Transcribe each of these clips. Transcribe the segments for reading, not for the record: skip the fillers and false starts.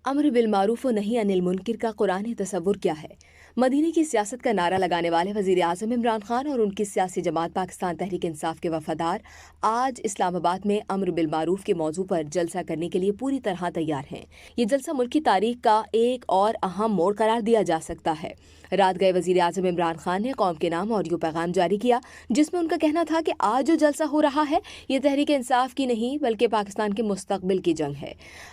امر بالمعروف و نہی عن المنکر کا قرآن تصور کیا ہے؟ مدینے کی سیاست کا نعرہ لگانے والے وزیر اعظم عمران خان اور ان کی سیاسی جماعت پاکستان تحریک انصاف کے وفادار آج اسلام آباد میں امر بالمعروف کے موضوع پر جلسہ کرنے کے لیے پوری طرح تیار ہیں۔ یہ جلسہ ملکی تاریخ کا ایک اور اہم موڑ قرار دیا جا سکتا ہے۔ رات گئے وزیر اعظم عمران خان نے قوم کے نام آڈیو پیغام جاری کیا، جس میں ان کا کہنا تھا کہ آج جو جلسہ ہو رہا ہے یہ تحریک انصاف کی نہیں بلکہ پاکستان کے مستقبل کی جنگ ہے۔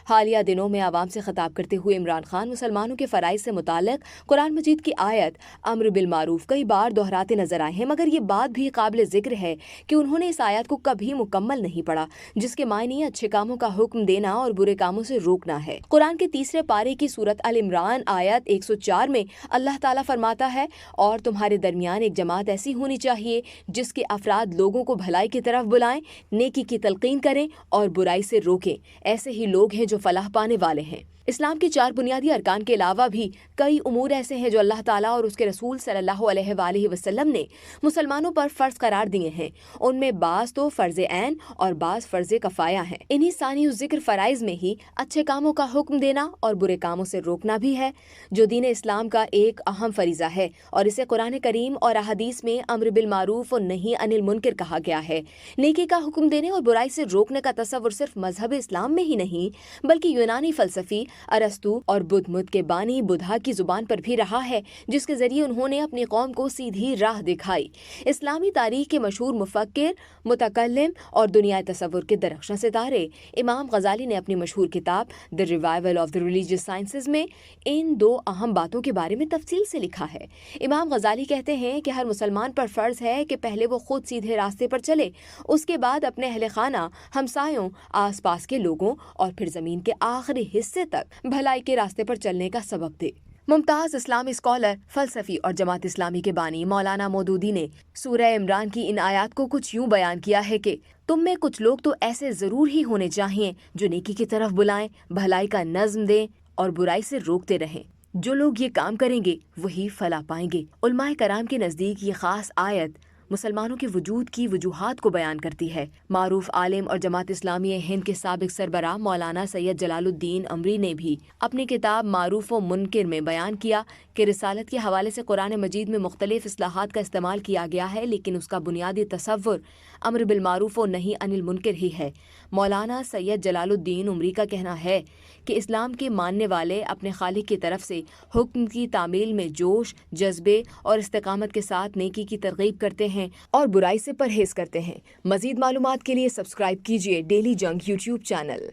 حالیہ دنوں میں عوام سے خطاب کرتے ہوئے عمران خان مسلمانوں کے فرائض سے متعلق قرآن مجید کی آیت امر بالمعروف کئی بار دہراتے نظر آئے ہیں، مگر یہ بات بھی قابل ذکر ہے کہ انہوں نے اس آیت کو کبھی مکمل نہیں پڑھا، جس کے معنی اچھے کاموں کا حکم دینا اور برے کاموں سے روکنا ہے۔ قرآن کے تیسرے پارے کی سورت ال عمران آیت 104 میں اللہ تعالیٰ فرماتا ہے، اور تمہارے درمیان ایک جماعت ایسی ہونی چاہیے جس کے افراد لوگوں کو بھلائی کی طرف بلائیں، نیکی کی تلقین کریں اور برائی سے روکیں۔ ایسے ہی لوگ ہیں جو فلاح پانے والے ہیں۔ اسلام کی 4 بنیادی ارکان کے علاوہ بھی کئی امور ایسے ہیں جو اللہ تعالیٰ اور اس کے رسول صلی اللہ علیہ وآلہ وسلم نے مسلمانوں پر فرض قرار دیے ہیں۔ ان میں بعض تو فرض عین اور بعض فرض کفایہ ہیں۔ انہی ثانی ذکر فرائض میں ہی اچھے کاموں کا حکم دینا اور برے کاموں سے روکنا بھی ہے، جو دین اسلام کا ایک اہم فریضہ ہے، اور اسے قرآن کریم اور احادیث میں امر بالمعروف و نہی عن المنکر کہا گیا ہے۔ نیکی کا حکم دینے اور برائی سے روکنے کا تصور صرف مذہب اسلام میں ہی نہیں بلکہ یونانی فلسفی ارسطو اور بدھ مت کے بانی بدھا کی زبان پر بھی رہا ہے، جس کے ذریعے انہوں نے اپنی قوم کو سیدھی راہ دکھائی۔ اسلامی تاریخ کے مشہور مفکر، متکلم اور دنیا تصور کے درخشاں ستارے امام غزالی نے اپنی مشہور کتاب the revival of the religious sciences میں ان 2 اہم باتوں کے بارے میں تفصیل سے لکھا ہے۔ امام غزالی کہتے ہیں کہ ہر مسلمان پر فرض ہے کہ پہلے وہ خود سیدھے راستے پر چلے، اس کے بعد اپنے اہل خانہ، ہمسایوں، آس پاس کے لوگوں اور پھر زمین کے آخری حصے تک بھلائی کے راستے پر چلنے کا سبق دے۔ ممتاز اسلامی اسکالر، فلسفی اور جماعت اسلامی کے بانی مولانا مودودی نے سورہ عمران کی ان آیات کو کچھ یوں بیان کیا ہے کہ تم میں کچھ لوگ تو ایسے ضرور ہی ہونے چاہیے جو نیکی کی طرف بلائیں، بھلائی کا نظم دیں اور برائی سے روکتے رہیں۔ جو لوگ یہ کام کریں گے وہی فلاح پائیں گے۔ علماء کرام کے نزدیک یہ خاص آیت مسلمانوں کے وجود کی وجوہات کو بیان کرتی ہے۔ معروف عالم اور جماعت اسلامی ہند کے سابق سربراہ مولانا سید جلال الدین امری نے بھی اپنی کتاب معروف و منکر میں بیان کیا کہ رسالت کے حوالے سے قرآن مجید میں مختلف اصطلاحات کا استعمال کیا گیا ہے، لیکن اس کا بنیادی تصور امر بالمعروف و نہی عن المنکر ہی ہے۔ مولانا سید جلال الدین امری کا کہنا ہے کہ اسلام کے ماننے والے اپنے خالق کی طرف سے حکم کی تعمیل میں جوش، جذبے اور استقامت کے ساتھ نیکی کی ترغیب کرتے ہیں اور برائی سے پرہیز کرتے ہیں۔ مزید معلومات کے لیے سبسکرائب کیجیے ڈیلی جنگ یوٹیوب چینل۔